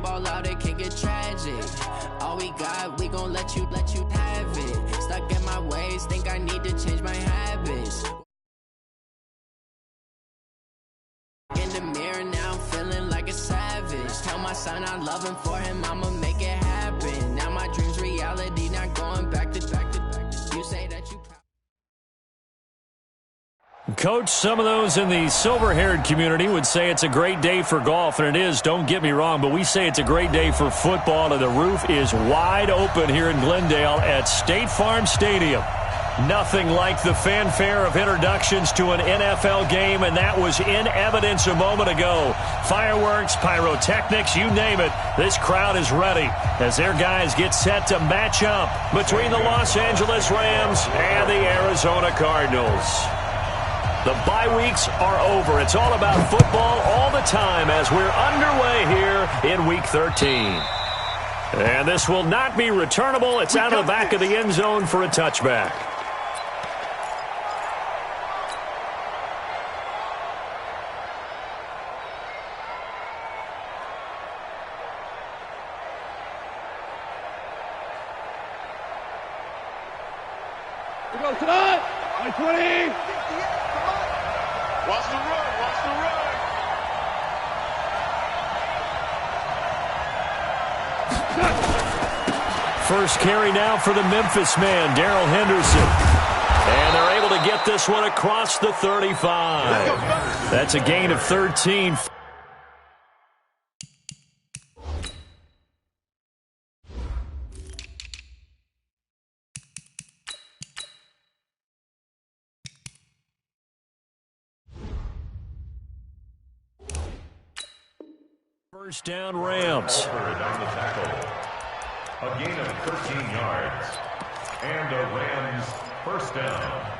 ball out, it can get tragic. All we got, we gon' let you have it. Stuck in my ways, think I need to change my habits. In the mirror now, I'm feeling like a savage. Tell my son I love him, for him I'ma make it happen. Now my dream's reality, not going back to. You say that you. Coach, some of those in the silver-haired community would say it's a great day for golf, and it is, don't get me wrong, but we say it's a great day for football, and the roof is wide open here in Glendale at State Farm Stadium. Nothing like the fanfare of introductions to an NFL game, and that was in evidence a moment ago. Fireworks, pyrotechnics, you name it. This crowd is ready as their guys get set to match up between the Los Angeles Rams and the Arizona Cardinals. The bye weeks are over. It's all about football all the time as we're underway here in Week 13. And this will not be returnable. It's out of the back of the end zone for a touchback. We go tonight. 20. Watch the run. Watch the run. First carry now for the Memphis man, Darrell Henderson. And they're able to get this one across the 35. That's a gain of 13. First down, Rams. A gain of 13 yards. And a Rams first down.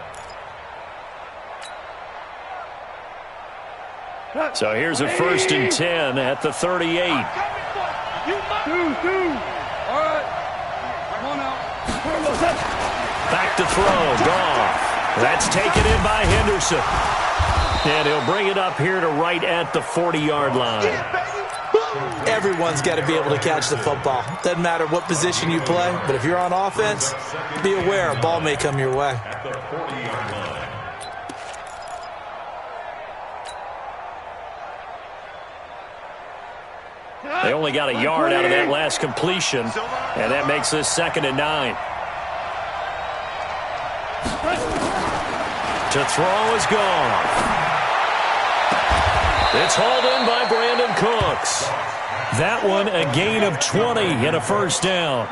So here's a 1st and 10 at the 38. All right. Come on out. Back to throw. Goff. That's taken in by Henderson. And he'll bring it up here to right at the 40-yard line. Everyone's got to be able to catch the football. Doesn't matter what position you play, but if you're on offense, be aware a ball may come your way. At the 40-yard line. They only got a yard out of that last completion, and that makes this 2nd and 9. To throw is gone. It's hauled in by Brandon Cooks. That one a gain of 20 and a first down.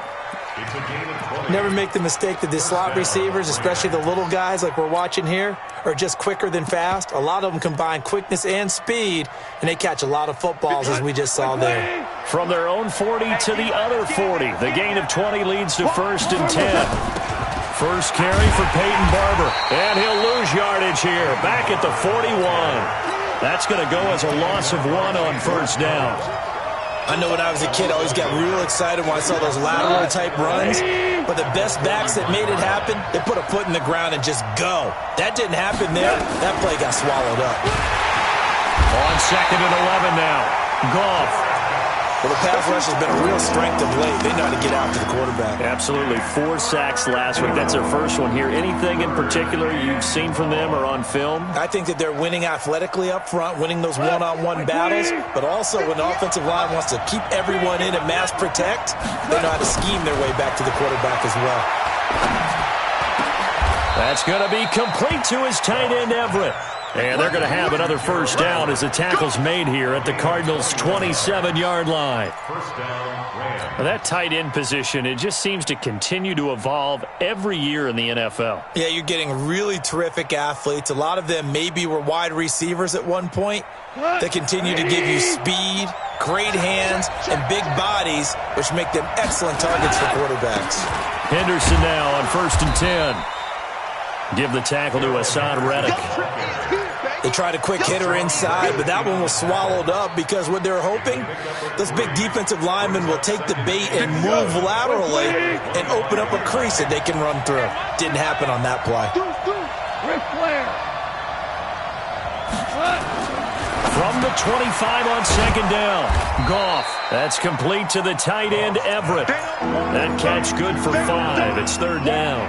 Never make the mistake that the slot receivers, especially the little guys like we're watching here, are just quicker than fast. A lot of them combine quickness and speed, and they catch a lot of footballs, as we just saw there. From their own 40 to the other 40, the gain of 20 leads to 1st and 10. First carry for Peyton Barber, and he'll lose yardage here, back at the 41. That's going to go as a loss of 1 on first down. I know when I was a kid, I always got real excited when I saw those lateral-type runs. But the best backs that made it happen, they put a foot in the ground and just go. That didn't happen there. That play got swallowed up. On 2nd and 11 now. Goff. Well, the pass rush has been a real strength of late. They know how to get after the quarterback. Absolutely. 4 sacks last week. That's their first one here. Anything in particular you've seen from them or on film? I think that they're winning athletically up front, winning those one-on-one battles, but also when the offensive line wants to keep everyone in and mass protect, they know how to scheme their way back to the quarterback as well. That's going to be complete to his tight end, Everett. And they're going to have another first down as the tackle's made here at the Cardinals' 27-yard line. Now that tight end position, it just seems to continue to evolve every year in the NFL. Yeah, you're getting really terrific athletes. A lot of them maybe were wide receivers at one point. They continue to give you speed, great hands, and big bodies, which make them excellent targets for quarterbacks. Henderson now on 1st and 10. Give the tackle to Hassan Reddick. They tried a quick hitter inside, but that one was swallowed up because what they're hoping, those big defensive linemen will take the bait and move laterally and open up a crease that they can run through. Didn't happen on that play. From the 25 on second down. Goff. That's complete to the tight end, Everett. That catch good for 5. It's third down.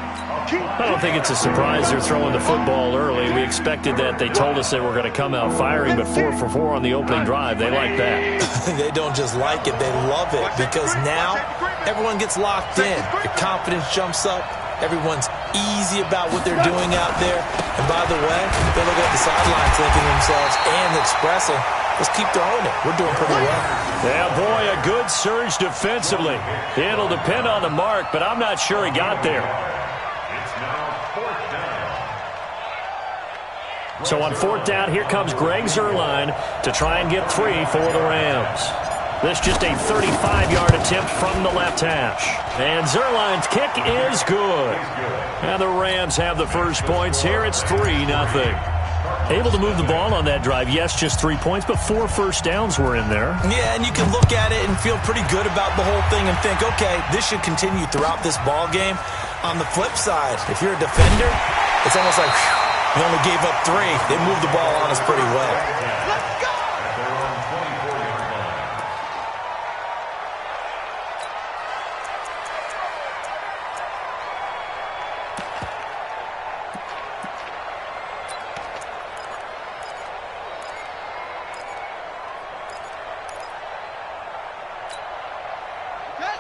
I don't think it's a surprise they're throwing the football early. We expected that. They told us they were going to come out firing, but 4 for 4 on the opening drive. They like that. They don't just like it, they love it, because now everyone gets locked in. Your confidence jumps up. Everyone's easy about what they're doing out there. And by the way, they're looking at the sidelines thinking to themselves and expressing, let's keep throwing it. We're doing pretty well. Yeah, boy, a good surge defensively. It'll depend on the mark, but I'm not sure he got there. So on fourth down, here comes Greg Zuerlein to try and get 3 for the Rams. This just a 35-yard attempt from the left hash. And Zuerlein's kick is good. And the Rams have the first points here. It's 3-0. Able to move the ball on that drive. Yes, just 3 points, but 4 first downs were in there. Yeah, and you can look at it and feel pretty good about the whole thing and think, okay, this should continue throughout this ball game. On the flip side, if you're a defender, it's almost like, whew, we only gave up 3. They moved the ball on us pretty well. Let's go!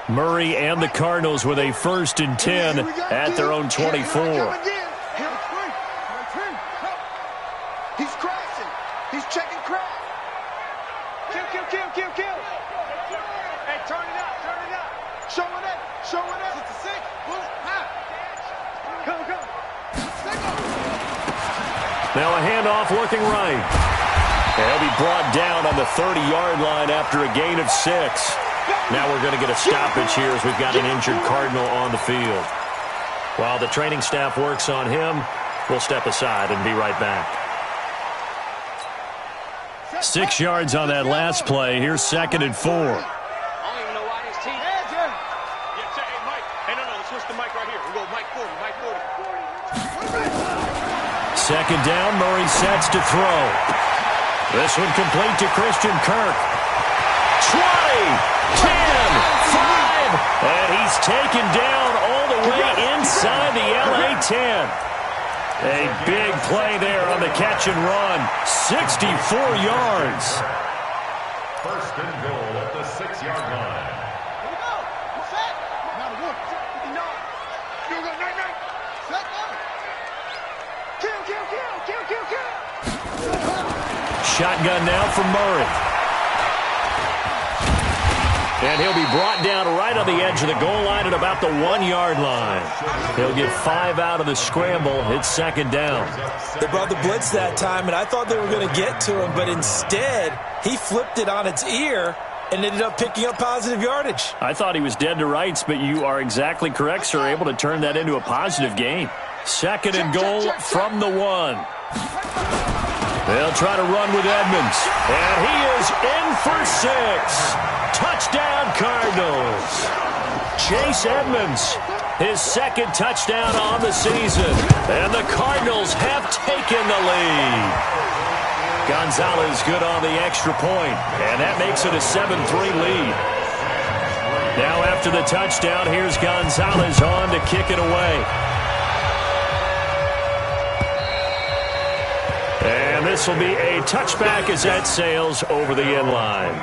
Murray and the Cardinals with a 1st and 10 at their own 24. He's crashing. He's checking crash. Kill. Hey, turn it up. Show it up. It's a 6. Bullet. Come. Now a handoff looking right. And he'll be brought down on the 30-yard line after a gain of 6. Now we're going to get a stoppage here as we've got an injured Cardinal on the field. While the training staff works on him, we'll step aside and be right back. 6 yards on that last play. Here's 2nd and 4. I don't even know why his team. Hey, Mike. Hey, no, let's switch the mic right here. We go Mike 40. 2nd down, Murray sets to throw. This one complete to Christian Kirk. 20, 10, 5, and he's taken down all the way inside the LA 10. A big play there on the catch and run. 64 yards. 1st and goal at the 6-yard line. Here we go. Set. Now the 1. Here we go. Night. Set. Kill. Shotgun now from Murray. And he'll be brought down right on the edge of the goal line at about the 1-yard line. He'll get 5 out of the scramble. It's 2nd down. They brought the blitz that time, and I thought they were going to get to him, but instead, he flipped it on its ear and ended up picking up positive yardage. I thought he was dead to rights, but you are exactly correct, sir. Able to turn that into a positive gain. 2nd and goal from the 1. They'll try to run with Edmonds. And he is in for 6. Touchdown, Cardinals. Chase Edmonds, his 2nd touchdown on the season. And the Cardinals have taken the lead. Gonzalez good on the extra point. And that makes it a 7-3 lead. Now after the touchdown, here's Gonzalez on to kick it away. And this will be a touchback as that sails over the end line.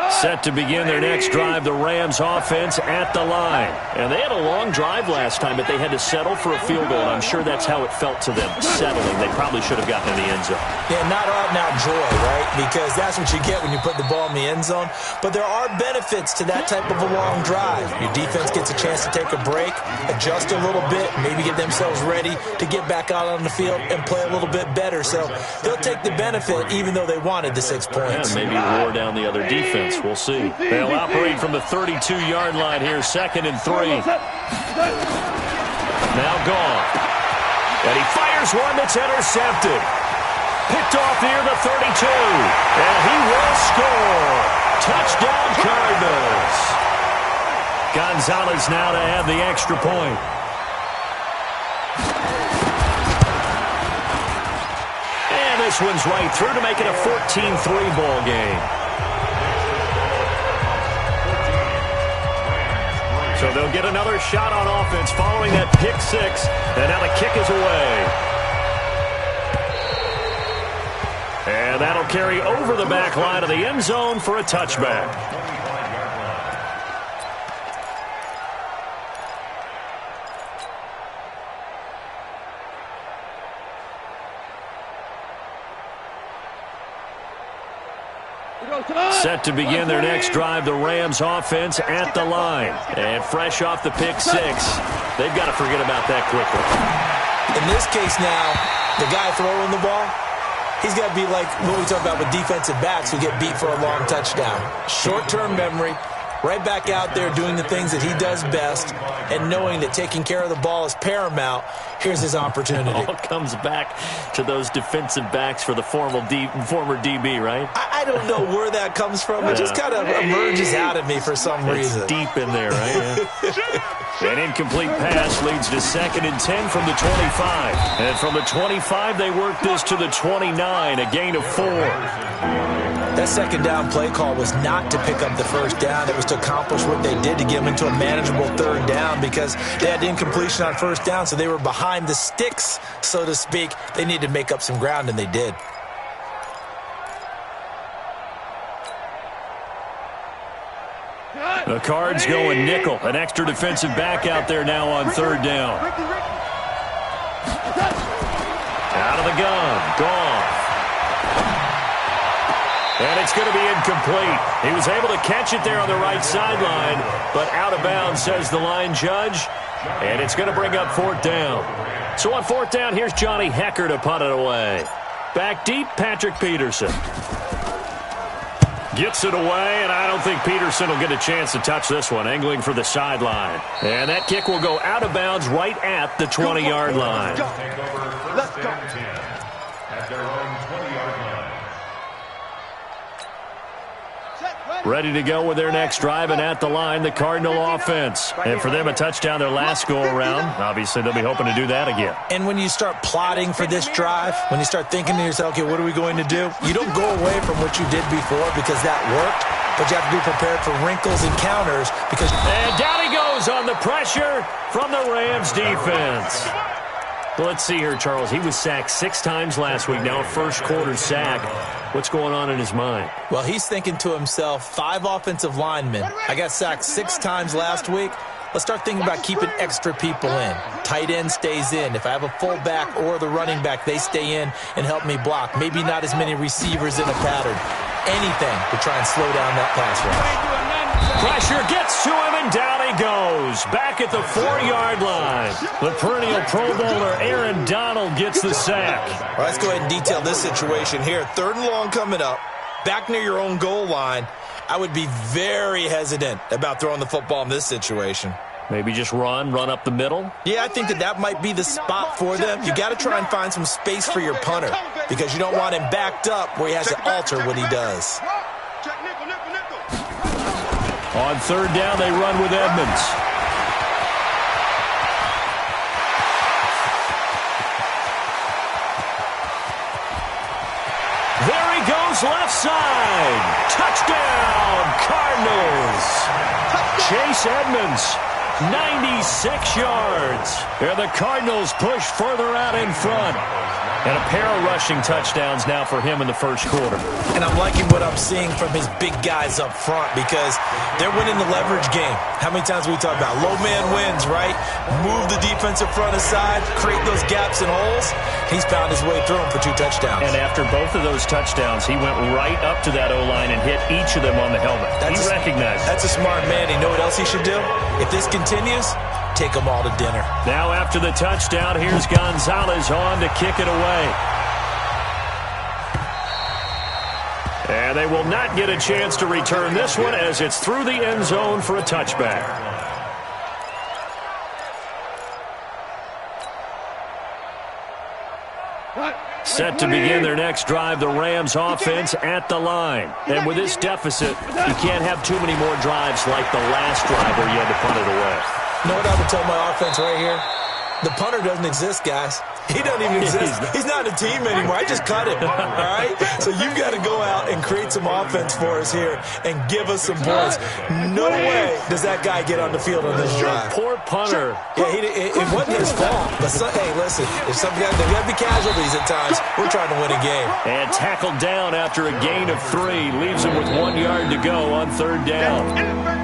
Set to begin their next drive, the Rams offense at the line. And they had a long drive last time, but they had to settle for a field goal, and I'm sure that's how it felt to them, settling. They probably should have gotten in the end zone. Yeah, not out and out joy, right? Because that's what you get when you put the ball in the end zone. But there are benefits to that type of a long drive. Your defense gets a chance to take a break, adjust a little bit, maybe get themselves ready to get back out on the field and play a little bit better. So they'll take the benefit even though they wanted the 6 points. Yeah, maybe wore down the other defense. We'll see. They'll operate from the 32-yard line here, 2nd and 3. Now gone. And he fires one that's intercepted. Picked off near the 32. And he will score. Touchdown, Cardinals. Gonzalez now to add the extra point. And this one's right through to make it a 14-3 ball game. So they'll get another shot on offense following that pick six. And now the kick is away. And that'll carry over the back line of the end zone for a touchback. Set to begin their next drive, the Rams offense at the line. And fresh off the pick six, they've got to forget about that quickly. In this case now, the guy throwing the ball, he's got to be like what we talk about with defensive backs who get beat for a long touchdown. Short-term memory, right back out there doing the things that he does best, and knowing that taking care of the ball is paramount. Here's his opportunity. It all comes back to those defensive backs for the former DB, right? I don't know where that comes from. It just kind of emerges out of me for some reason. It's deep in there, right? Yeah. An incomplete pass leads to 2nd and 10 from the 25. And from the 25, they work this to the 29, a gain of 4. That second down play call was not to pick up the first down. It was to accomplish what they did to get them into a manageable third down because they had incompletion on first down, so they were behind the sticks, so to speak. They needed to make up some ground, and they did. The Cards going nickel. An extra defensive back out there now on third down. Out of the gun. Gone. And it's going to be incomplete. He was able to catch it there on the right sideline, but out of bounds, says the line judge. And it's going to bring up 4th down. So on 4th down, here's Johnny Hecker to punt it away. Back deep, Patrick Peterson. Gets it away, and I don't think Peterson will get a chance to touch this one, angling for the sideline. And that kick will go out of bounds right at the 20-yard line. Let's go. At their own 20-yard line. Ready to go with their next drive, and at the line, the Cardinal offense. And for them, a touchdown their last go-around. Obviously, they'll be hoping to do that again. And when you start plotting for this drive, when you start thinking to yourself, okay, what are we going to do? You don't go away from what you did before because that worked, but you have to be prepared for wrinkles and counters because... And down he goes on the pressure from the Rams defense. Well, let's see here, Charles. He was sacked 6 times last week. Now a first-quarter sack. What's going on in his mind? Well, he's thinking to himself, 5 offensive linemen. I got sacked 6 times last week. Let's start thinking about keeping extra people in. Tight end stays in. If I have a fullback or the running back, they stay in and help me block. Maybe not as many receivers in a pattern. Anything to try and slow down that pass rush. Pressure gets to him, and down he goes. Back at the 4-yard line. The perennial Pro Bowler Aaron Donald gets the sack. Well, let's go ahead and detail this situation here. 3rd and long coming up. Back near your own goal line. I would be very hesitant about throwing the football in this situation. Maybe just run up the middle? Yeah, I think that might be the spot for them. You got to try and find some space for your punter because you don't want him backed up where he has to alter what he does. On 3rd down, they run with Edmonds. There he goes, left side. Touchdown, Cardinals. Chase Edmonds, 96 yards. And the Cardinals push further out in front. And a pair of rushing touchdowns now for him in the first quarter. And I'm liking what I'm seeing from his big guys up front because they're winning the leverage game. How many times we talk about low man wins, right? Move the defensive front aside, create those gaps and holes. He's found his way through them for 2 touchdowns. And after both of those touchdowns, he went right up to that O-line and hit each of them on the helmet. He recognized it. That's a smart man. You know what else he should do? If this continues, take them all to dinner. Now after the touchdown, here's Gonzalez on to kick it away. And they will not get a chance to return this one as it's through the end zone for a touchback. Set to begin their next drive, the Rams offense at the line. And with this deficit, you can't have too many more drives like the last drive where you had to punt it away. You know what I would tell my offense right here? The punter doesn't exist, guys. He doesn't even exist. He's not a team anymore. I just cut him, all right? So you've got to go out and create some offense for us here and give us some points. No way does that guy get on the field on this drive. Poor punter. Yeah, it wasn't his fault. But, hey, listen, if there got to be casualties at times, we're trying to win a game. And tackled down after a gain of 3. Leaves him with 1 yard to go on third down.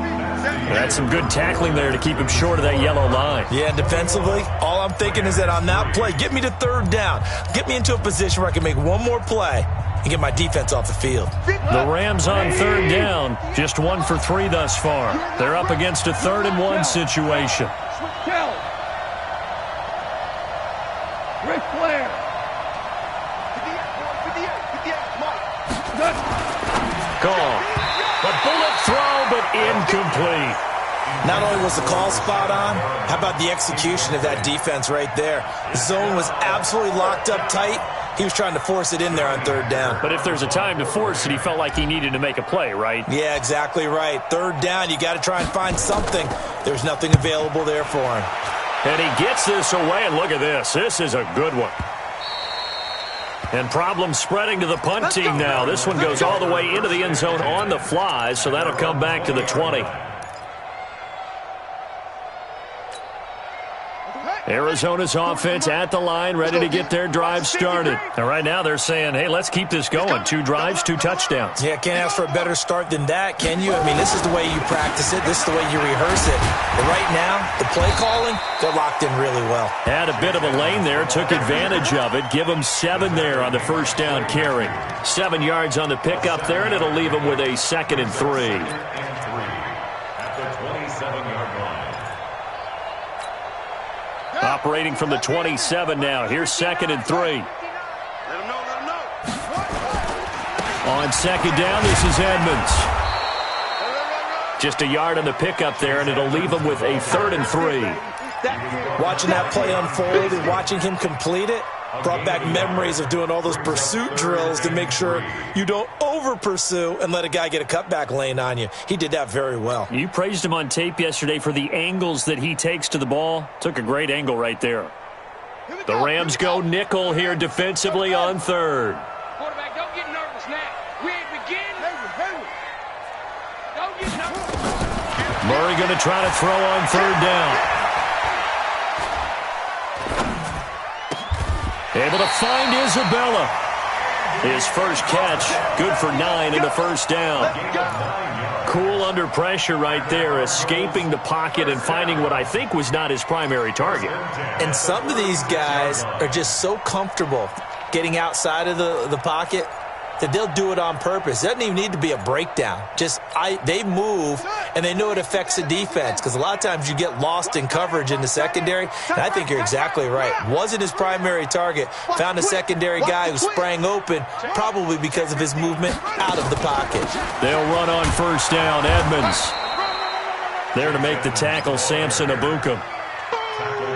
That's some good tackling there to keep him short of that yellow line. Yeah, and defensively, all I'm thinking is that on that play, get me to third down. Get me into a position where I can make one more play and get my defense off the field. The Rams on third down, just 1 for 3 thus far. They're up against a 3rd and 1 situation. Gone. A bullet throw, but incomplete. Not only was the call spot on, how about the execution of that defense right there? The zone was absolutely locked up tight. He was trying to force it in there on third down. But if there's a time to force it, he felt like he needed to make a play, right? Yeah, exactly right. Third down, you got to try and find something. There's nothing available there for him. And he gets this away, and look at this. This is a good one. And problems spreading to the punt team now. This one goes all the way into the end zone on the fly, so that'll come back to the 20. Arizona's offense at the line, ready to get their drive started. And right now they're saying, hey, let's keep this going. 2 drives, 2 touchdowns. Yeah, can't ask for a better start than that, can you? I mean, this is the way you practice it. This is the way you rehearse it. But right now, the play calling, they're locked in really well. Had a bit of a lane there, took advantage of it. Give them 7 there on the first down carry. 7 yards on the pickup there, and it'll leave them with a 2nd and 3. At the 27-yard line. Operating from the 27 now. Here's 2nd and 3. Let him know. On 2nd down, this is Edmonds. Just a yard on the pickup there, and it'll leave him with a 3rd and 3. Watching that play unfold and watching him complete it brought back memories of doing all those pursuit drills to make sure you don't over-pursue and let a guy get a cutback lane on you. He did that very well. You praised him on tape yesterday for the angles that he takes to the ball. Took a great angle right there. The Rams go nickel here defensively on 3rd. Quarterback, don't get nervous now. We ain't beginning. Don't get nervous. Murray going to try to throw on 3rd down. Able to find Isabella. His first catch, good for 9 in the first down. Cool under pressure right there, escaping the pocket and finding what I think was not his primary target. And some of these guys are just so comfortable getting outside of the pocket that they'll do it on purpose. It doesn't even need to be a breakdown. They move, and they know it affects the defense, because a lot of times you get lost in coverage in the secondary, and I think you're exactly right. Wasn't his primary target. Found a secondary guy who sprang open, probably because of his movement out of the pocket. They'll run on first down. Edmonds there to make the tackle, Samson Abukum.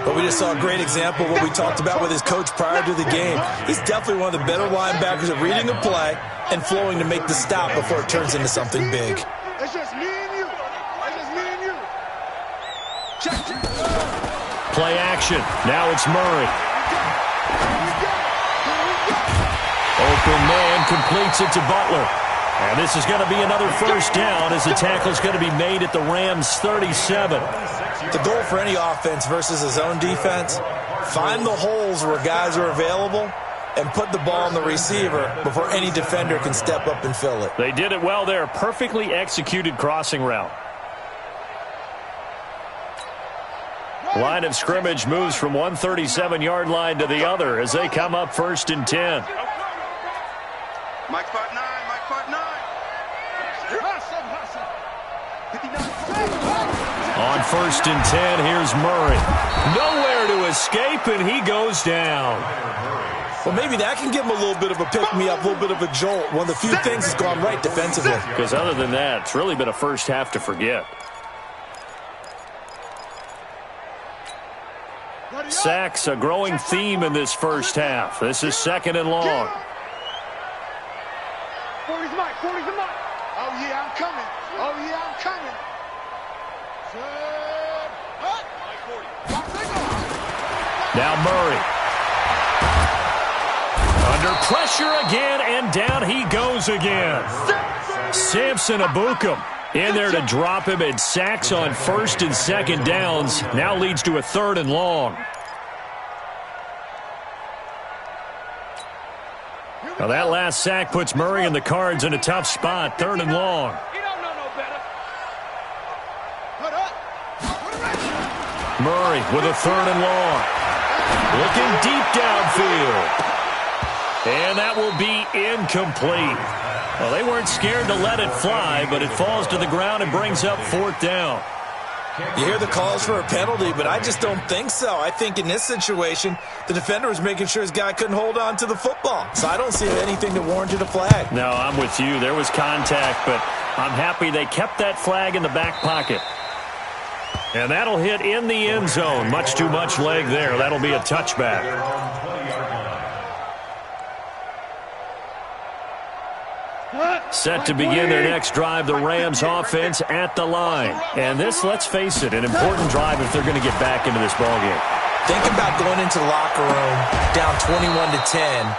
But we just saw a great example of what we talked about with his coach prior to the game. He's definitely one of the better linebackers at reading a play and flowing to make the stop before it turns into something big. It's just me and you. Check. Play action. Now it's Murray. Open man completes it to Butler. And this is going to be another first down as the tackle is going to be made at the Rams' 37. The goal for any offense versus his own defense, find the holes where guys are available and put the ball on the receiver before any defender can step up and fill it. They did it well there. Perfectly executed crossing route. Line of scrimmage moves from one 37-yard line to the other as they come up 1st and 10. Mike part 9. On 1st and 10, here's Murray. Nowhere to escape, and he goes down. Well, maybe that can give him a little bit of a pick-me-up, a little bit of a jolt. One of the few things that's gone right defensively. Because other than that, it's really been a first half to forget. Sacks, a growing theme in this first half. This is 2nd and long. 40's mine, 40's mine. Oh, yeah, I'm coming. Oh, yeah, I'm coming. Now Murray. Under pressure again, and down he goes again. Samson Abukum in there to drop him, and sacks on 1st and 2nd downs. Now leads to a 3rd and long. Now that last sack puts Murray and the Cards in a tough spot. 3rd and long. Murray with a 3rd and long. Looking deep downfield. And that will be incomplete. Well, they weren't scared to let it fly, but it falls to the ground and brings up 4th down. You hear the calls for a penalty, but I just don't think so. I think in this situation, the defender was making sure his guy couldn't hold on to the football. So I don't see anything that warranted a flag. No, I'm with you. There was contact, but I'm happy they kept that flag in the back pocket. And that'll hit in the end zone. Much too much leg there. That'll be a touchback. Set to begin their next drive, the Rams offense at the line. And this, let's face it, an important drive if they're going to get back into this ballgame. Think about going into the locker room down 21-10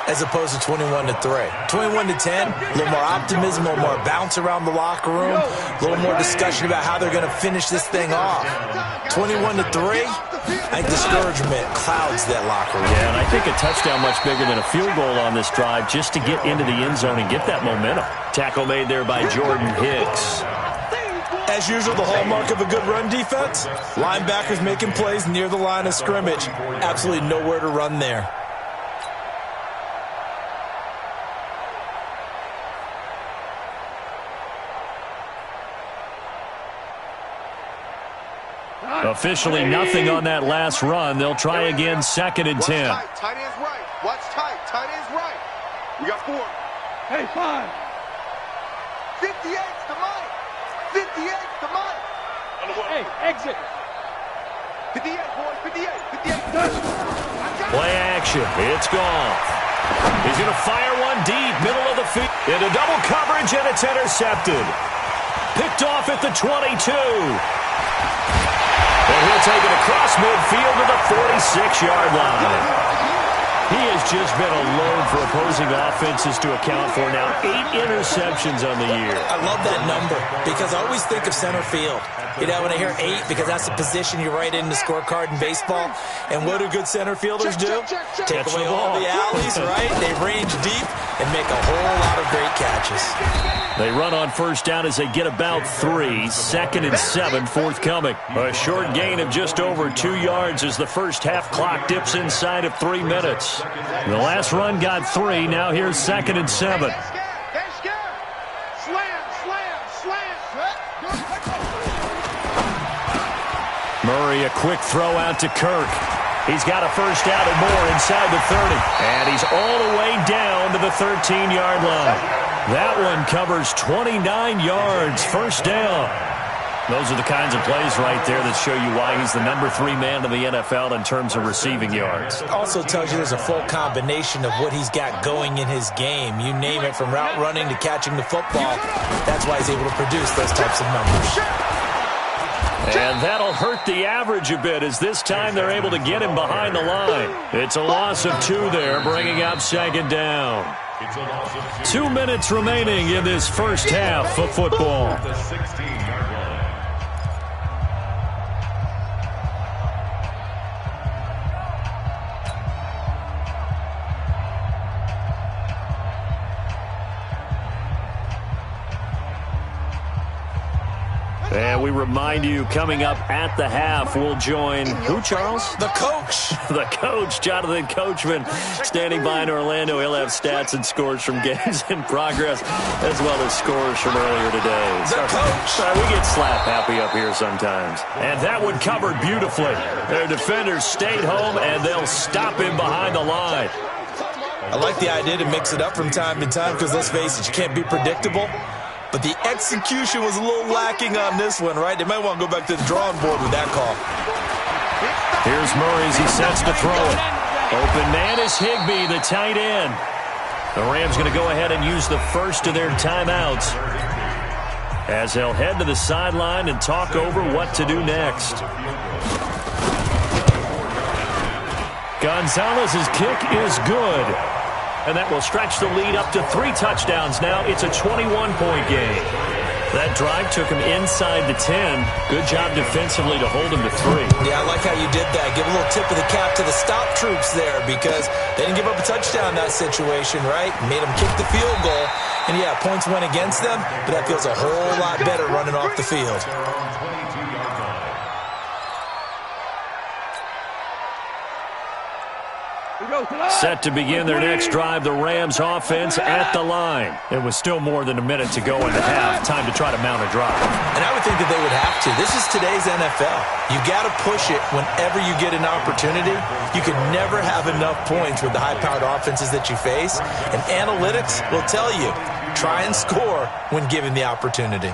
as opposed to 21-3. 21-10, a little more optimism, a little more bounce around the locker room, a little more discussion about how they're going to finish this thing off. 21-3, I think discouragement clouds that locker room. Yeah, and I think a touchdown much bigger than a field goal on this drive just to get into the end zone and get that momentum. Tackle made there by Jordan Hicks. As usual, the hallmark of a good run defense, linebackers making plays near the line of scrimmage. Absolutely nowhere to run there. Officially nothing on that last run. They'll try again, 2nd and 10. Tight end's right. Watch tight. Tight end's right. We got 4. Hey, 5. 58's the mic. 58's the mic. Hey, exit. 58, boys. 58. Play action. It's gone. He's going to fire one deep, middle of the field. Into double coverage, and it's intercepted. Picked off at the 22. And he'll take it across midfield to the 46-yard line. He has just been a load for opposing offenses to account for now. 8 interceptions on the year. I love that number because I always think of center field. You know, when I hear 8, because that's the position you write in the scorecard in baseball. And what do good center fielders do? Take away all the alleys, right? They range deep and make a whole lot of great catches. They run on 1st down as they get about 3. 2nd and 7 forthcoming. A short gain of just over 2 yards as the first half clock dips inside of 3 minutes. The last run got 3. Now here's 2nd and 7. Murray, a quick throw out to Kirk. He's got a first down and more inside the 30. And he's all the way down to the 13-yard line. That one covers 29 yards. 1st down. Those are the kinds of plays right there that show you why he's the number 3 man in the NFL in terms of receiving yards. Also tells you there's a full combination of what he's got going in his game. You name it, from route running to catching the football. That's why he's able to produce those types of numbers. And that'll hurt the average a bit as this time they're able to get him behind the line. It's a loss of 2 there, bringing up 2nd down. 2 minutes remaining in this first half of football. And we remind you, coming up at the half, we'll join who, Charles? The coach. The coach, Jonathan Coachman, standing by in Orlando. He'll have stats and scores from games in progress, as well as scores from earlier today. The coach. We get slap happy up here sometimes. And that one covered beautifully. Their defenders stayed home, and they'll stop him behind the line. I like the idea to mix it up from time to time because, let's face it, you can't be predictable. But the execution was a little lacking on this one, right? They might want to go back to the drawing board with that call. Here's Murray as he sets to throw it. Open man is Higbee, the tight end. The Rams going to go ahead and use the first of their timeouts as they'll head to the sideline and talk over what to do next. Gonzalez's kick is good. And that will stretch the lead up to 3 touchdowns now. It's a 21-point game. That drive took him inside the 10. Good job defensively to hold him to 3. Yeah, I like how you did that. Give a little tip of the cap to the stop troops there because they didn't give up a touchdown in that situation, right? Made them kick the field goal. And, yeah, points went against them, but that feels a whole lot better running off the field. Set to begin their next drive, the Rams offense at the line. It was still more than a minute to go in the half. Time to try to mount a drive. And I would think that they would have to. This is today's NFL. You got to push it whenever you get an opportunity. You can never have enough points with the high-powered offenses that you face. And analytics will tell you, try and score when given the opportunity.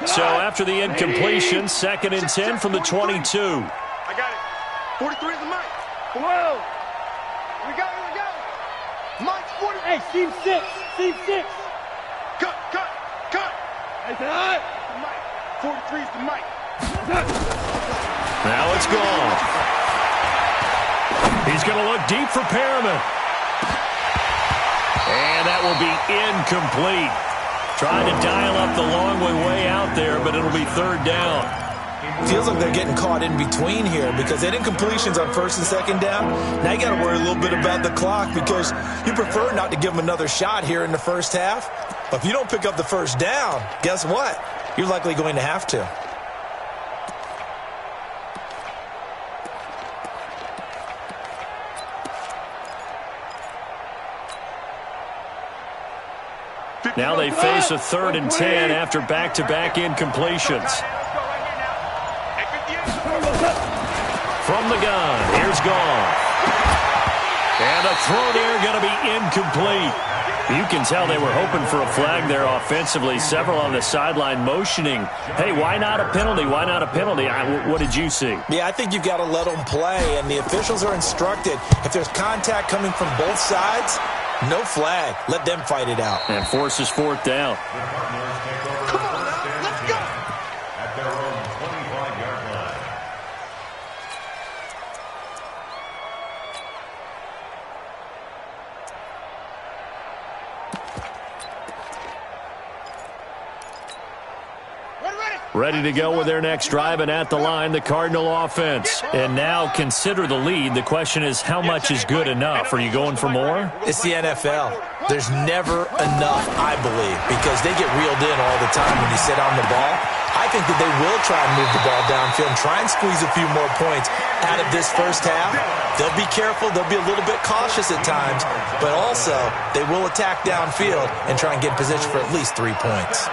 So after the incompletion, 2nd and 10 from the 22. I got it. 43 is the mic. Whoa. We go. Mike's 40. Hey, Team 6. Team 6. Cut. Hey, tonight. The mic. 43 is the mic. Now it's gone. He's going to look deep for Perriman. And that will be incomplete. Trying to dial up the long way out there, but it'll be 3rd down. Feels like they're getting caught in between here because they didn't incompletions on 1st and 2nd down. Now you got to worry a little bit about the clock because you prefer not to give them another shot here in the first half. But if you don't pick up the 1st down, guess what? You're likely going to have to. Now they face a 3rd and 10 after back-to-back incompletions. From the gun, here's Gone. And the throw there going to be incomplete. You can tell they were hoping for a flag there offensively. Several on the sideline motioning, hey, why not a penalty? Why not a penalty? What did you see? Yeah, I think you've got to let them play, and the officials are instructed. If there's contact coming from both sides, no flag. Let them fight it out. And forces 4th down. Come on now, let's go. At their own 25-yard line. Ready to go with their next drive, and at the line, the Cardinal offense. And now consider the lead. The question is, how much is good enough? Are you going for more? It's the NFL. There's never enough, I believe, because they get reeled in all the time when you sit on the ball. I think that they will try and move the ball downfield and try and squeeze a few more points out of this first half. They'll be careful. They'll be a little bit cautious at times, but also they will attack downfield and try and get in position for at least 3 points.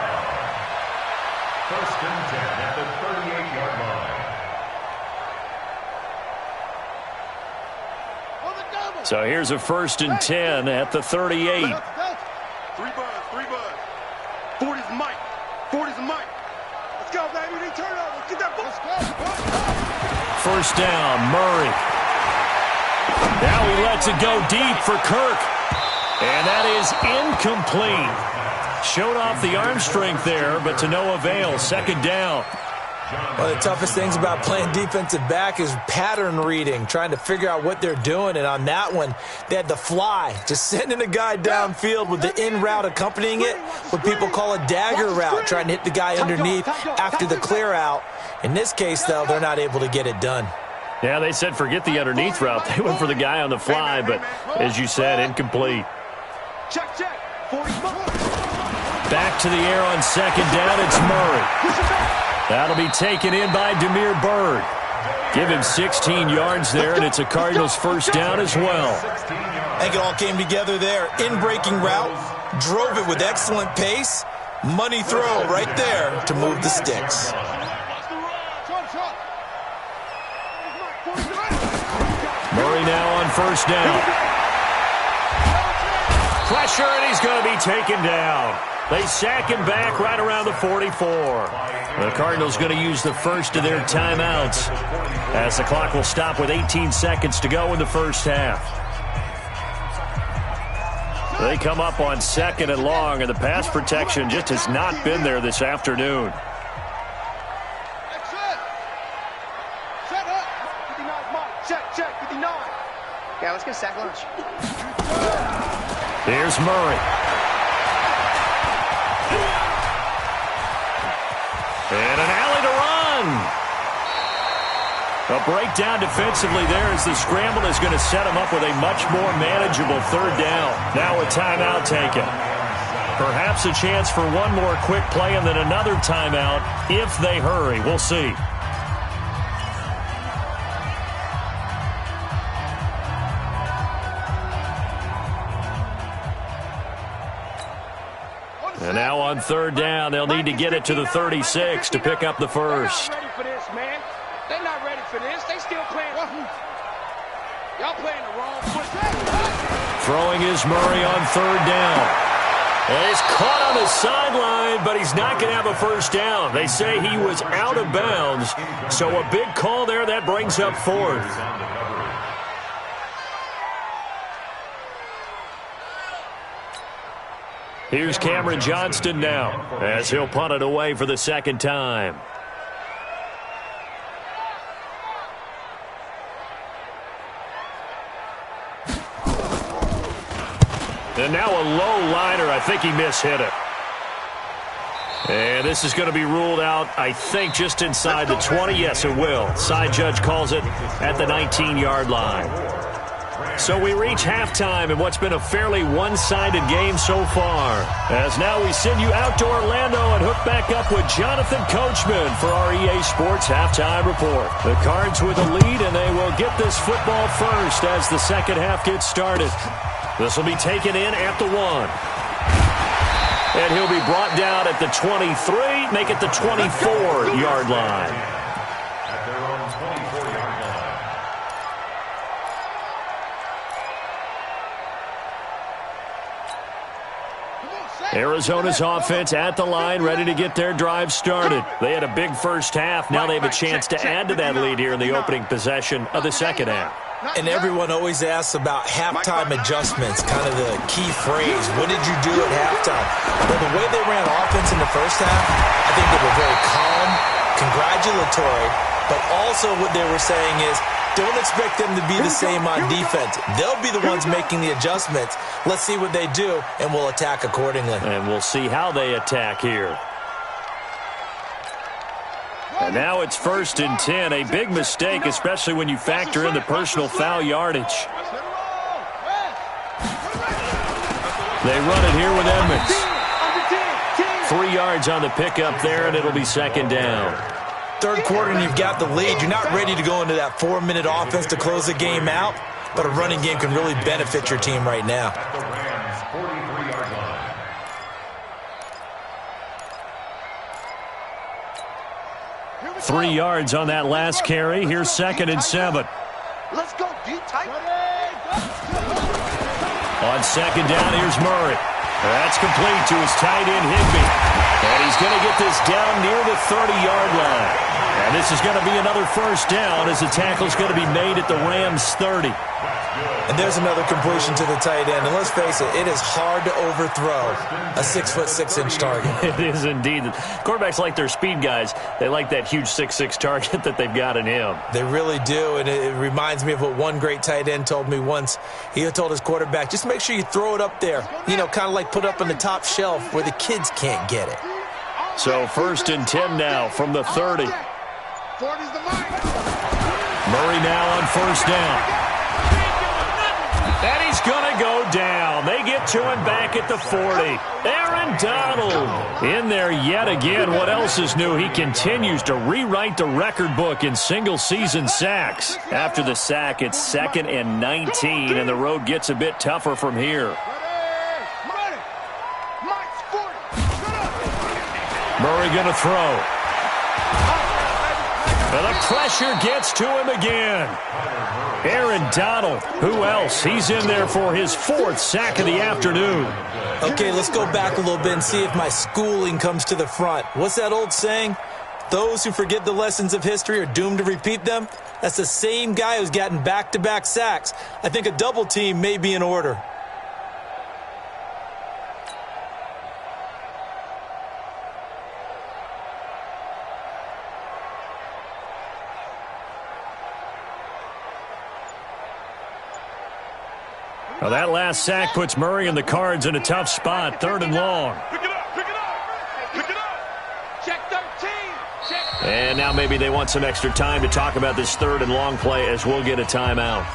1st and 10 at the 38-yard line. So here's a 1st and 10 at the 38. 3 buzz. 40's the mic. 40's the mic. Let's go, baby. They turn over. Let's get that ball. 1st down, Murray. Now he lets it go deep for Kirk. And that is incomplete. Showed off the arm strength there, but to no avail. 2nd down. One of the toughest things about playing defensive back is pattern reading, trying to figure out what they're doing. And on that one, they had the fly, just sending a guy downfield with the in route accompanying it, what people call a dagger route, trying to hit the guy underneath after the clear out. In this case, though, they're not able to get it done. Yeah, they said forget the underneath route. They went for the guy on the fly, but as you said, incomplete. Check. 40's mic. Back to the air on 2nd down, it's Murray. That'll be taken in by Demir Bird. Give him 16 yards there, and it's a Cardinals first down as well. I think it all came together there. In-breaking route, drove it with excellent pace. Money throw right there to move the sticks. Murray now on first down. Pressure, and he's going to be taken down. They sack him back right around the 44. The Cardinals going to use the first of their timeouts as the clock will stop with 18 seconds to go in the first half. They come up on 2nd and long, and the pass protection just has not been there this afternoon. Check, 59. Yeah, let's get sack lunch. Here's Murray. And an alley to run. A breakdown defensively there as the scramble is going to set him up with a much more manageable third down. Now a timeout taken. Perhaps a chance for one more quick play and then another timeout if they hurry. We'll see. And now on third down, they'll need to get it to the 36 to pick up the first. They're not ready for this, man. They're not ready for this. They still playing. Y'all playing the wrong foot. Throwing is Murray on third down. And he's caught on the sideline, but he's not going to have a first down. They say he was out of bounds. So a big call there that brings up fourth. Here's Cameron Johnston now as he'll punt it away for the second time. And now a low liner. I think he mishit it. And this is going to be ruled out, I think, just inside the 20. Yes, it will. Side judge calls it at the 19-yard line. So we reach halftime in what's been a fairly one-sided game so far. As now we send you out to Orlando and hook back up with Jonathan Coachman for our EA Sports Halftime Report. The Cards with a lead, and they will get this football first as the second half gets started. This will be taken in at the 1. And he'll be brought down at the 23, make it the 24-yard line. At their own 24-yard line. Arizona's offense at the line, ready to get their drive started. They had a big first half. Now they have a chance to add to that lead here in the opening possession of the second half. And everyone always asks about halftime adjustments, kind of the key phrase. What did you do at halftime? Well, the way they ran offense in the first half, I think they were very calm, congratulatory, but also what they were saying is, don't expect them to be the same on defense. They'll be the ones making the adjustments. Let's see what they do, and we'll attack accordingly. And we'll see how they attack here. And now it's 1st and 10. A big mistake, especially when you factor in the personal foul yardage. They run it here with Edmonds. 3 yards on the pickup there, and it'll be second down. Third quarter, and you've got the lead. You're not ready to go into that 4-minute offense to close the game out, but a running game can really benefit your team right now. At the Rams' 43-yard line. 3 yards on that last carry. Here's 2nd and 7. Let's go, deep tight. On second down, here's Murray. That's complete to his tight end, Higbee. And he's going to get this down near the 30-yard line. And this is going to be another first down as the tackle's going to be made at the Rams' 30. And there's another completion to the tight end. And let's face it, it is hard to overthrow a 6'6" target. It is indeed. Quarterbacks like their speed guys. They like that huge 6'6" target that they've got in him. They really do, and it reminds me of what one great tight end told me once. He told his quarterback, just make sure you throw it up there, you know, kind of like put it up on the top shelf where the kids can't get it. So 1st and 10 now from the 30. 40's the mark. Murray now on first down. And he's going to go down. down. They get to him back at the 40. Aaron Donald in there yet again. What else is new? He continues to rewrite the record book in single-season sacks. After the sack, it's 2nd and 19, and the road gets a bit tougher from here. Murray going to throw. And the pressure gets to him again. Aaron Donald, who else? He's in there for his 4th sack of the afternoon. Okay, let's go back a little bit and see if my schooling comes to the front. What's that old saying? Those who forget the lessons of history are doomed to repeat them. That's the same guy who's gotten back-to-back sacks. I think a double team may be in order. Now that last sack puts Murray and the Cards in a tough spot, 3rd and long. Pick it up, pick it up, pick it up. Check 13. Check. And now maybe they want some extra time to talk about this 3rd and long play as we'll get a timeout.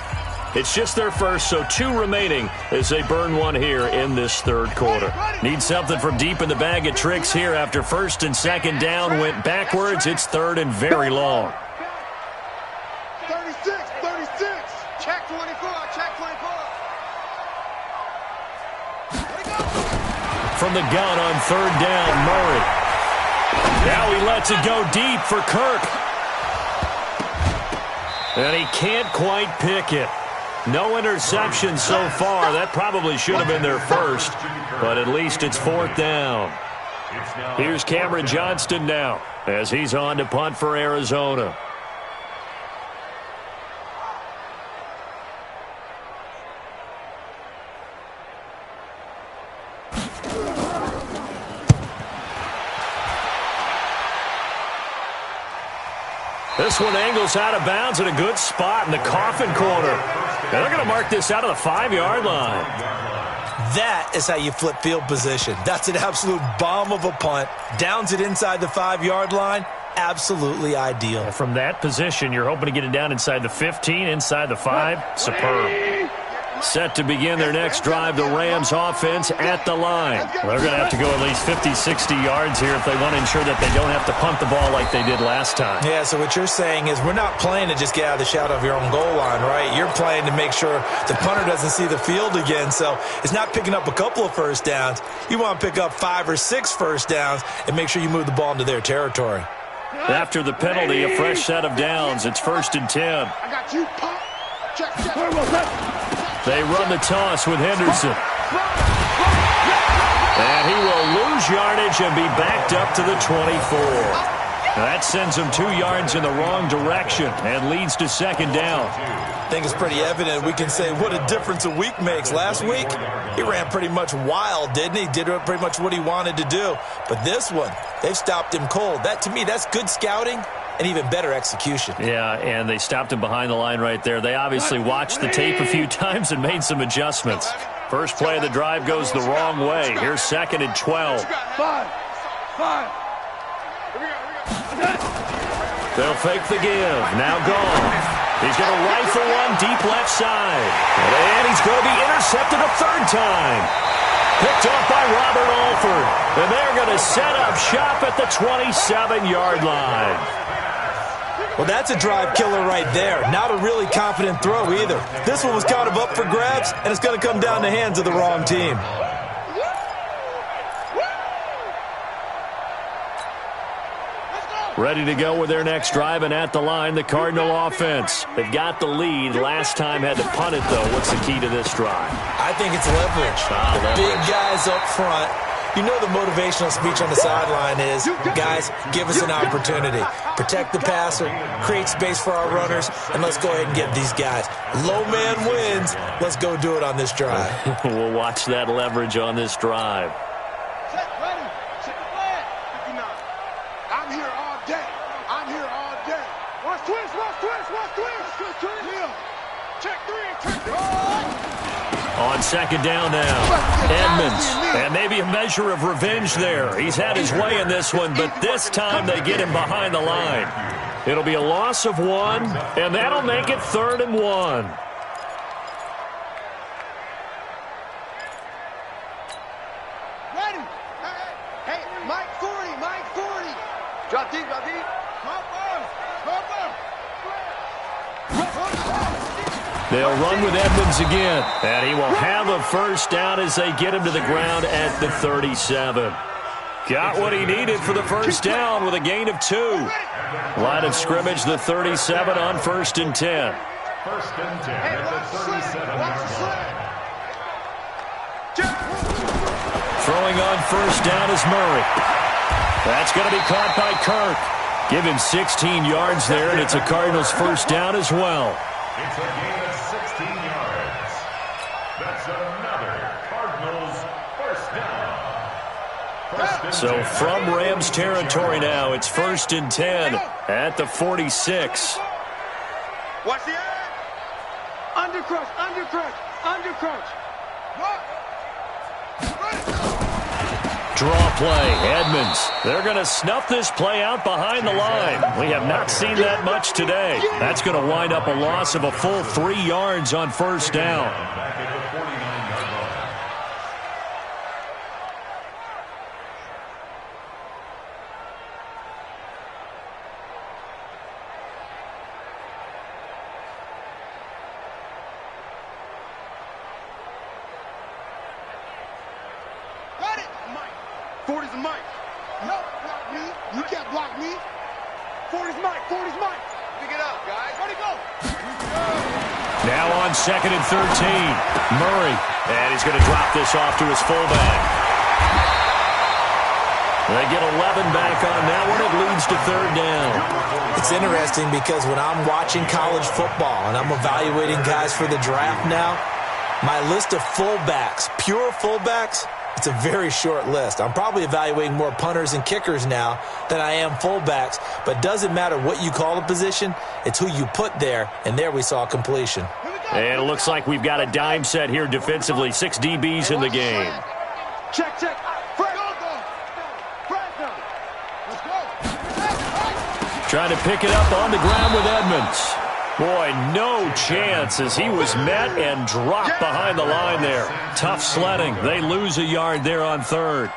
It's just their first, so 2 remaining as they burn one here in this 3rd quarter. Need something from deep in the bag of tricks here after 1st and 2nd down went backwards. It's 3rd and very long. 36, 36. Check 24, check 24. From the gun on 3rd down, Murray. Now he lets it go deep for Kirk. And he can't quite pick it. No interception so far. That probably should have been their first, but at least it's 4th down. Here's Cameron Johnston now as he's on to punt for Arizona. This one angles out of bounds at a good spot in the coffin corner. And they're going to mark this out of the 5-yard line. That is how you flip field position. That's an absolute bomb of a punt. Downs it inside the 5-yard line. Absolutely ideal. And from that position, you're hoping to get it down inside the 15, inside the 5. Superb. Set to begin their next drive, the Rams offense at the line. They're going to have to go at least 50, 60 yards here if they want to ensure that they don't have to punt the ball like they did last time. Yeah, so what you're saying is we're not playing to just get out of the shadow of your own goal line, right? You're playing to make sure the punter doesn't see the field again. So it's not picking up a couple of first downs. You want to pick up 5 or 6 first downs and make sure you move the ball into their territory. After the penalty, a fresh set of downs. It's 1st and 10. I got you, pump. Check, check. They run the toss with Henderson. And he will lose yardage and be backed up to the 24. That sends him 2 yards in the wrong direction and leads to 2nd down. I think it's pretty evident. We can say what a difference a week makes. Last week, he ran pretty much wild, didn't he? Did pretty much what he wanted to do. But this one, they've stopped him cold. That, to me, that's good scouting and even better execution. Yeah, and they stopped him behind the line right there. They obviously watched the tape a few times and made some adjustments. First play of the drive goes the wrong way. Here's 2nd and 12. 5. They'll fake the give. Now gone. He's going to rifle one deep left side. And he's going to be intercepted a 3rd time. Picked off by Robert Alford. And they're going to set up shop at the 27-yard line. Well, that's a drive killer right there. Not a really confident throw either. This one was kind of up for grabs, and it's going to come down the hands of the wrong team. Ready to go with their next drive, and at the line, the Cardinal offense. They've got the lead. Last time had to punt it, though. What's the key to this drive? I think it's leverage. The big guys up front. You know the motivational speech on the sideline is, guys, give us an opportunity. Protect the passer, create space for our runners, and let's go ahead and get these guys. Low man wins. Let's go do it on this drive. We'll watch that leverage on this drive. I'm here all day. I'm here all day. Watch twist, watch twist, watch twist. Yeah. Check 3, check 3. On 2nd down now, Edmonds. And maybe a measure of revenge there. He's had his way in this one, but this time they get him behind the line. It'll be a loss of 1, and that'll make it 3rd and 1. They'll run with Edmonds again, and he will have a first down as they get him to the ground at the 37. Got what he needed for the first down with a gain of 2. Line of scrimmage, the 37 on 1st and 10. First and 10 at the 37-yard line. Throwing on first down is Murray. That's going to be caught by Kirk. Give him 16 yards there, and it's a Cardinals first down as well. It's a gain of 16 yards. That's another Cardinals first down. So from Rams territory now, it's 1st and 10 at the 46. Watch the eye. Undercrush, undercrush, undercrush. Draw play, Edmonds. They're going to snuff this play out behind the line. We have not seen that much today. That's going to wind up a loss of a full 3 yards on first down. Back at the 49-yard line. Got it, Mike. 40's a Mike. No, block me. You can't block me. 40's Mike. 40's Mike. Pick it up, guys. Where'd he go? Now on 2nd and 13. Murray. And he's going to drop this off to his fullback. They get 11 back on that one. It leads to 3rd down. It's interesting because when I'm watching college football and I'm evaluating guys for the draft now, my list of fullbacks, pure fullbacks, it's a very short list. I'm probably evaluating more punters and kickers now than I am fullbacks, but it doesn't matter what you call the position, it's who you put there, and there we saw completion. And it looks like we've got a dime set here defensively. 6 DBs in the game. Check, check. Let's go. Trying to pick it up on the ground with Edmonds. Boy, no chance as he was met and dropped behind the line there. Tough sledding. They lose a yard there on 3rd.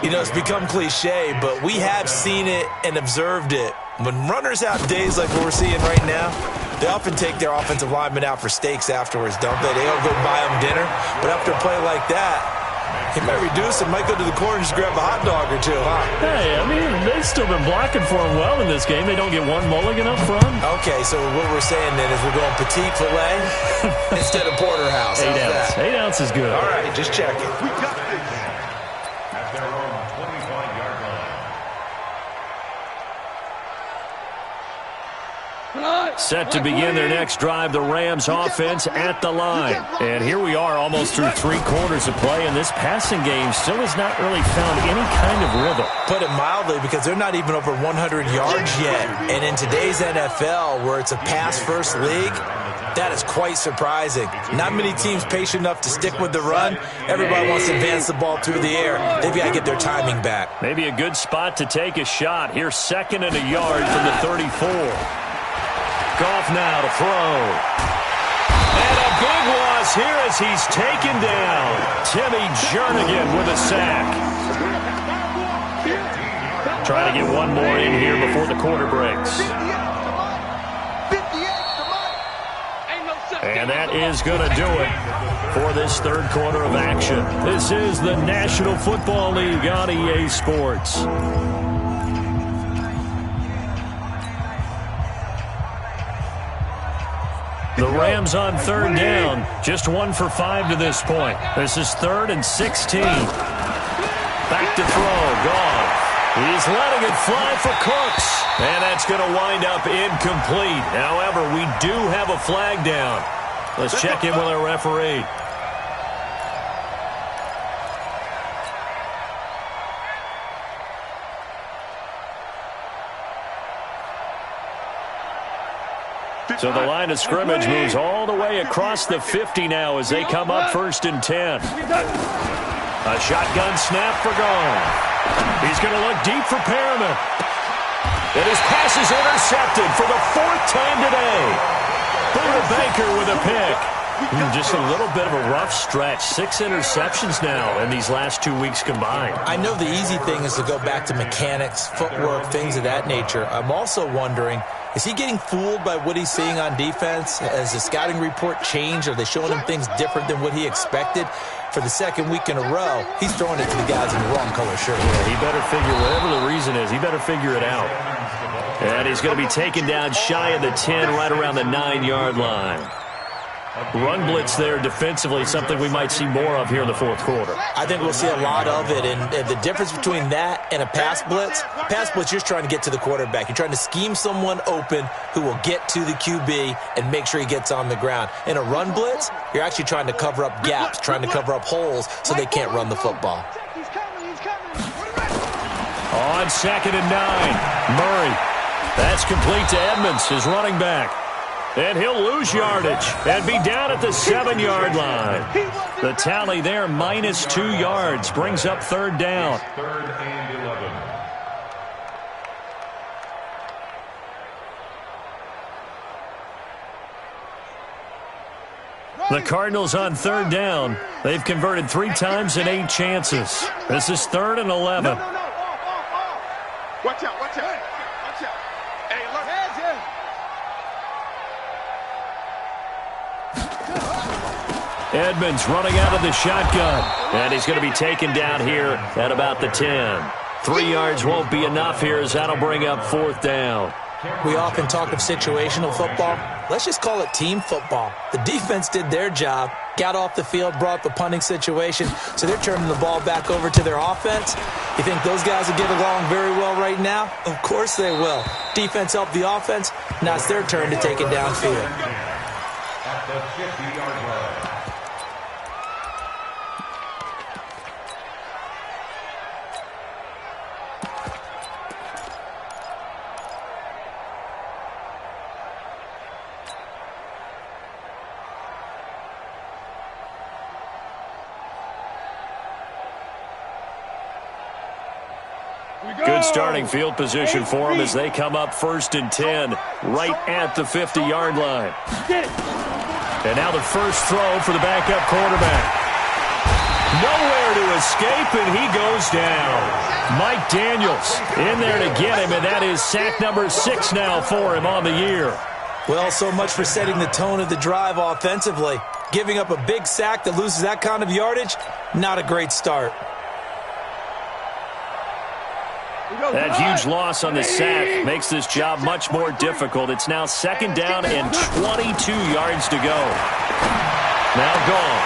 You know, it's become cliche, but we have seen it and observed it. When runners have days like what we're seeing right now, they often take their offensive linemen out for steaks afterwards, don't they? They don't go buy them dinner. But after a play like that, he might reduce and might go to the corner and just grab a hot dog or two, huh? Hey, I mean, they've still been blocking for him well in this game. They don't get one mulligan up front. Okay, so what we're saying then is we're going petite filet instead of porterhouse. 8 ounce. 8 ounce is good. All right, just checking. We got this. At their own 25-yard line. Set to begin their next drive, the Rams offense at the line. And here we are almost through 3 quarters of play, and this passing game still has not really found any kind of rhythm. Put it mildly, because they're not even over 100 yards yet. And in today's NFL, where it's a pass-first league, that is quite surprising. Not many teams patient enough to stick with the run. Everybody wants to advance the ball through the air. They've got to get their timing back. Maybe a good spot to take a shot. Here's 2nd and a yard from the 34. Goff now to throw. And a big loss here as he's taken down. Timmy Jernigan with a sack. Trying to get one more in here before the quarter breaks. And that is going to do it for this 3rd quarter of action. This is the National Football League on EA Sports. The Rams on 3rd down, just 1 for 5 to this point. This is 3rd and 16. Back to throw, Goff. He's letting it fly for Cooks. And that's going to wind up incomplete. However, we do have a flag down. Let's check in with our referee. So the line of scrimmage moves all the way across the 50 now as they come up 1st and 10. A shotgun snap for Goff. He's going to look deep for Perriman. And his pass is intercepted for the 4th time today. Buda Baker with a pick. Just a little bit of a rough stretch. 6 interceptions now in these last 2 weeks combined. I know the easy thing is to go back to mechanics, footwork, things of that nature. I'm also wondering Is he getting fooled by what he's seeing on defense? Has the scouting report changed? Are they showing him things different than what he expected? For the second week in a row, he's throwing it to the guys in the wrong color shirt. Yeah, he better figure, whatever the reason is, he better figure it out. And he's going to be taken down shy of the 10, right around the 9-yard line. Run blitz there defensively, something we might see more of here in the fourth quarter. I think we'll see a lot of it, and the difference between that and a pass blitz, you're trying to get to the quarterback. You're trying to scheme someone open who will get to the QB and make sure he gets on the ground. In a run blitz, you're actually trying to cover up gaps, trying to cover up holes so they can't run the football. On 2nd and 9, Murray. That's complete to Edmonds, his running back. And he'll lose yardage and be down at the 7-yard line. The tally there, minus 2 yards, brings up 3rd down. 3rd and 11. The Cardinals on 3rd down. They've converted 3 times in 8 chances. This is 3rd and 11. Watch out, watch out. Watch out. Hey, look. Edmonds running out of the shotgun. And he's going to be taken down here at about the 10. 3 yards won't be enough here as that'll bring up 4th down. We often talk of situational football. Let's just call it team football. The defense did their job, got off the field, brought the punting situation, so they're turning the ball back over to their offense. You think those guys will get along very well right now? Of course they will. Defense helped the offense. Now it's their turn to take it downfield. At the 50-yard line. Good starting field position for them as they come up 1st and 10, right at the 50-yard line. And now the first throw for the backup quarterback. Nowhere to escape, and he goes down. Mike Daniels in there to get him, and that is sack number 6 now for him on the year. Well, so much for setting the tone of the drive offensively. Giving up a big sack that loses that kind of yardage, not a great start. That huge loss on the sack makes this job much more difficult. It's now 2nd down and 22 yards to go. Now gone.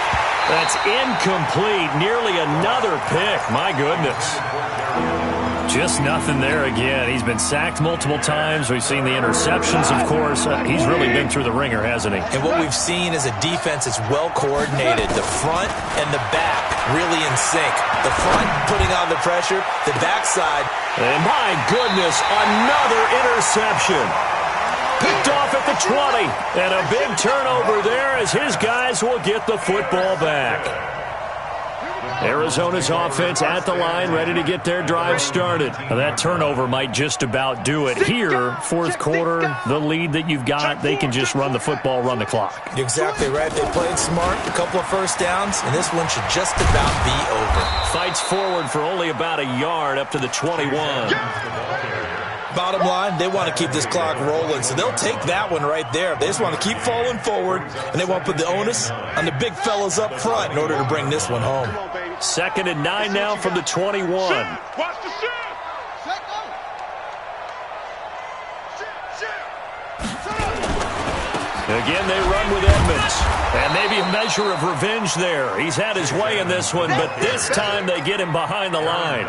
That's incomplete. Nearly another pick. My goodness. Just nothing there again. He's been sacked multiple times. We've seen the interceptions, of course. He's really been through the ringer, hasn't he? And what we've seen is a defense that's well coordinated. The front and the back really in sync. The front putting on the pressure. The backside. And my goodness, another interception. Picked off at the 20. And a big turnover there as his guys will get the football back. Arizona's offense at the line, ready to get their drive started. Now that turnover might just about do it. Here, 4th quarter, the lead that you've got, they can just run the football, run the clock. You're exactly right. They played smart, a couple of first downs, and this one should just about be over. Fights forward for only about a yard up to the 21. Bottom line, they want to keep this clock rolling, so they'll take that one right there. They just want to keep falling forward, and they want to put the onus on the big fellas up front in order to bring this one home. 2nd and 9 now from the 21. Watch the shit. Again, they run with Edmonds. And maybe a measure of revenge there. He's had his way in this one, but this time they get him behind the line.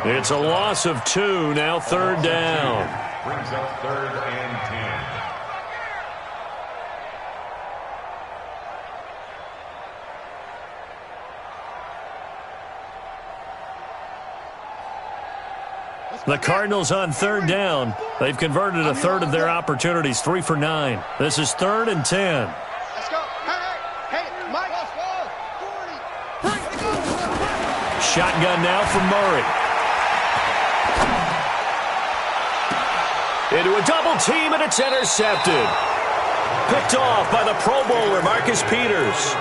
It's a loss of 2, now 3rd down. Brings up 3rd and 10. The Cardinals on 3rd down. They've converted a third of their opportunities, 3 for 9. This is 3rd and 10. Let's go. Hey, Mike. Shotgun now from Murray. Into a double team, and it's intercepted. Picked off by the Pro Bowler, Marcus Peters.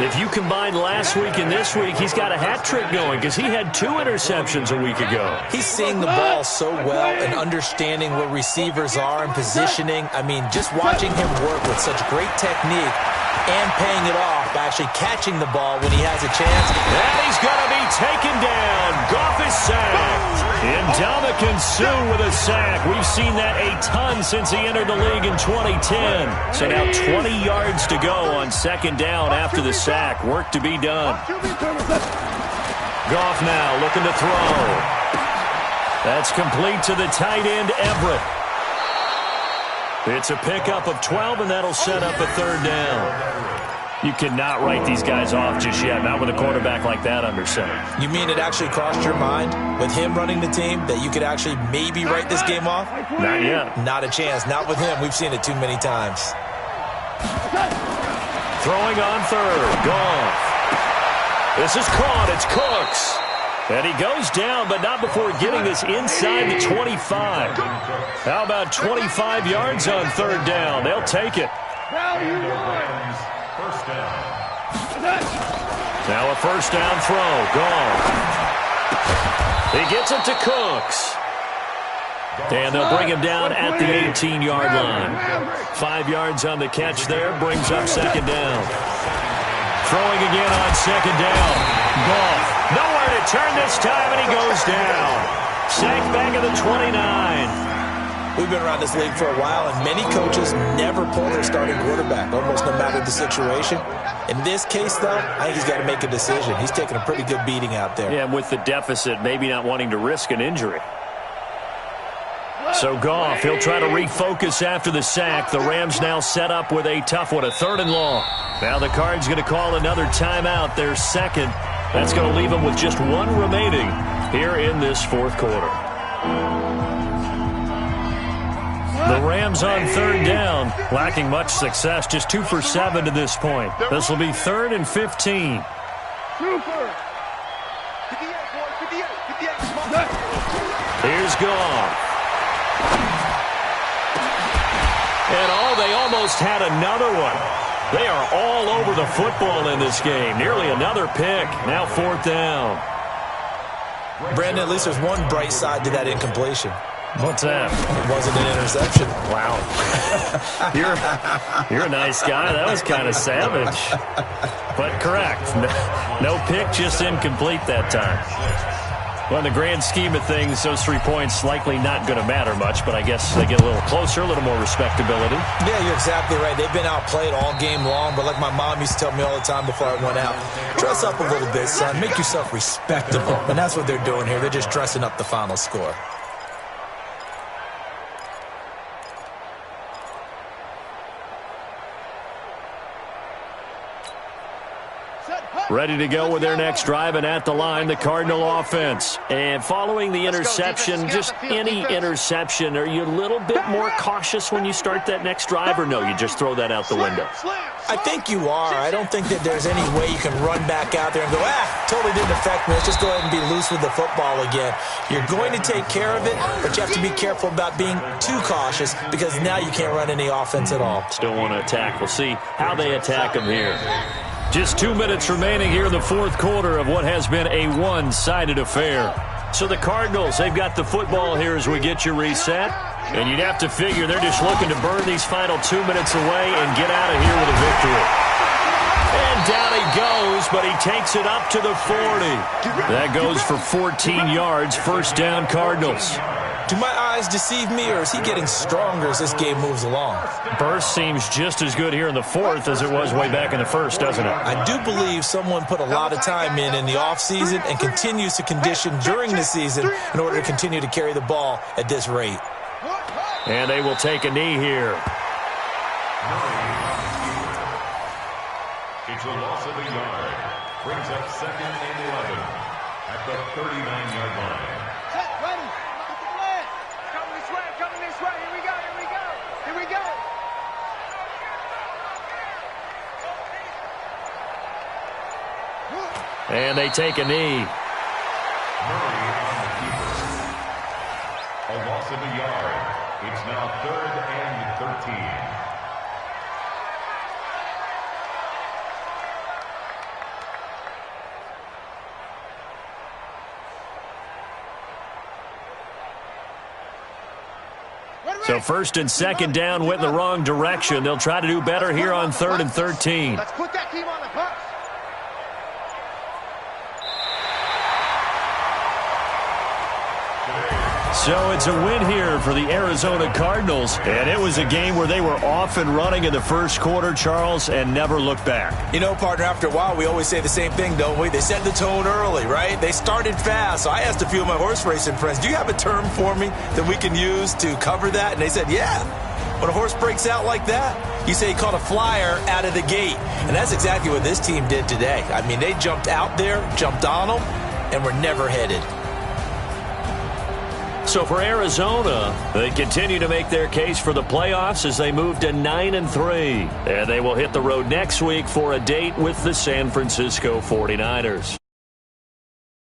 If you combine last week and this week, he's got a hat trick going because he had 2 interceptions a week ago. He's seeing the ball so well and understanding where receivers are and positioning. I mean, just watching him work with such great technique and paying it off by actually catching the ball when he has a chance. And he's going to be taken down. Goff is sacked. Ndamukong Suh with a sack. We've seen that a ton since he entered the league in 2010. So now 20 yards to go on second down after the sack. Work to be done. Goff now looking to throw. That's complete to the tight end, Everett. It's a pickup of 12, and that'll set up a third down. You cannot write these guys off just yet, not with a quarterback like that under center. You mean it actually crossed your mind with him running the team that you could actually maybe write this game off? Not yet. Not a chance. Not with him. We've seen it too many times. Throwing on third. Goff. This is caught. It's Cooks. And he goes down, but not before getting this inside the 25. How about 25 yards on third down? They'll take it. First down. Now a first down throw. Goff. He gets it to Cooks. And they'll bring him down at the 18-yard line. 5 yards on the catch there. Brings up second down. Throwing again on second down. Goff. Nowhere to turn this time, and he goes down. Sacked back at the 29. We've been around this league for a while, and many coaches never pull their starting quarterback, almost no matter the situation. In this case, though, I think he's got to make a decision. He's taking a pretty good beating out there. Yeah, and with the deficit, maybe not wanting to risk an injury. So Goff, he'll try to refocus after the sack. The Rams now set up with a tough one, a third and long. Now the Cards going to call another timeout, their second. That's going to leave them with just one remaining here in this fourth quarter. The Rams on third down, lacking much success, just 2 for 7 to this point. This will be 3rd and 15. Here's Goff. And they almost had another one. They are all over the football in this game. Nearly another pick. Now 4th down. Brandon, at least there's one bright side to that incompletion. What's that? It wasn't an interception. Wow. You're a nice guy. That was kind of savage. But correct. No pick, just incomplete that time. Well, in the grand scheme of things, those 3 points likely not going to matter much, but I guess they get a little closer, a little more respectability. Yeah, you're exactly right. They've been outplayed all game long, but like my mom used to tell me all the time before I went out, dress up a little bit, son. Make yourself respectable. And that's what they're doing here. They're just dressing up the final score. Ready to go with their next drive, and at the line, the Cardinal offense. And following the interception, just any interception, are you a little bit more cautious when you start that next drive, or no, you just throw that out the window? I think you are. I don't think that there's any way you can run back out there and go, totally didn't affect me. Let's just go ahead and be loose with the football again. You're going to take care of it, but you have to be careful about being too cautious because now you can't run any offense at all. Still want to attack. We'll see how they attack them here. Just 2 minutes remaining here in the fourth quarter of what has been a one-sided affair. So the Cardinals, they've got the football here as we get you reset. And you'd have to figure they're just looking to burn these final 2 minutes away and get out of here with a victory. And down he goes, but he takes it up to the 40. That goes for 14 yards, first down Cardinals. Do my eyes deceive me, or is he getting stronger as this game moves along? Burst seems just as good here in the fourth as it was way back in the first, doesn't it? I do believe someone put a lot of time in the offseason and continues to condition during the season in order to continue to carry the ball at this rate. And they will take a knee here. It's a loss of a yard. Brings up 2nd and 11 at the 39-yard line. And they take a knee. Murray on the keeper. A loss of a yard. It's now 3rd and 13. So first and second down went in the wrong direction. They'll try to do better here on 3rd and 13. Let's put that team on the bus. So it's a win here for the Arizona Cardinals, and it was a game where they were off and running in the first quarter, Charles, and never looked back. You know, partner, after a while, we always say the same thing, don't we? They set the tone early, right? They started fast. So I asked a few of my horse racing friends, do you have a term for me that we can use to cover that? And they said, yeah. When a horse breaks out like that, you say he caught a flyer out of the gate. And that's exactly what this team did today. I mean, they jumped out there, jumped on them, and were never headed. So for Arizona, they continue to make their case for the playoffs as they move to 9-3. And they will hit the road next week for a date with the San Francisco 49ers.